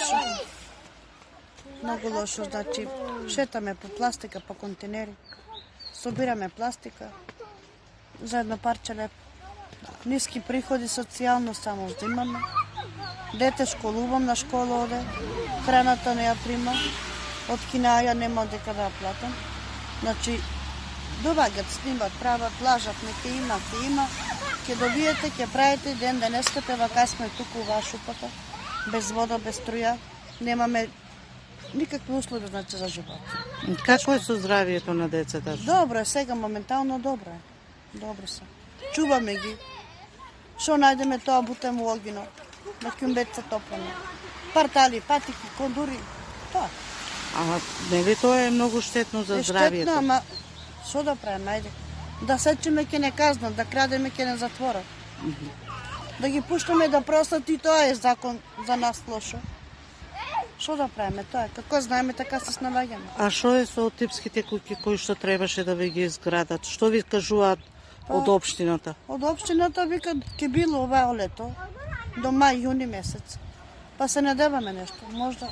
лошо. Многу лошо, значи шетаме по пластика, по контейнери. Собираме пластика за едно парче леп. Ниски приходи социјално само взимаме. Дете школувам, на школа оде. Храната не ја прима. Од кинаја нема дека да ја платам. Значи, доваѓат, снимат, прават, лажат, не има. Ке добиете, ке правите ден денеска, вака сме туку во шупата, без вода, без струја. Немаме никакви услови, значи, за живот. Како е со здравието на децата? Добро е, сега моментално добро е. Добро се. Чуваме ги. Шо најдеме тоа бутаме у огино. На кюмбеца топлено. Партали, патики, кондури. Тоа. А нели тоа е многу штетно за здравието? Штетно, ама шо да правиме, ајде. Да сечеме ке не казнат, да крадеме ке не затворат. Да ги пуштаме да просат и тоа е закон за нас лошо. Шо да правиме, тоа е. Како знаеме, така се сналагаме. А шо е со типските куќи кои што требаше да ви ги изградат? Што ви кажуваат од општината? Од општината викат ке било ова лето, до мај, јуни месец. Па се надеваме нешто, можда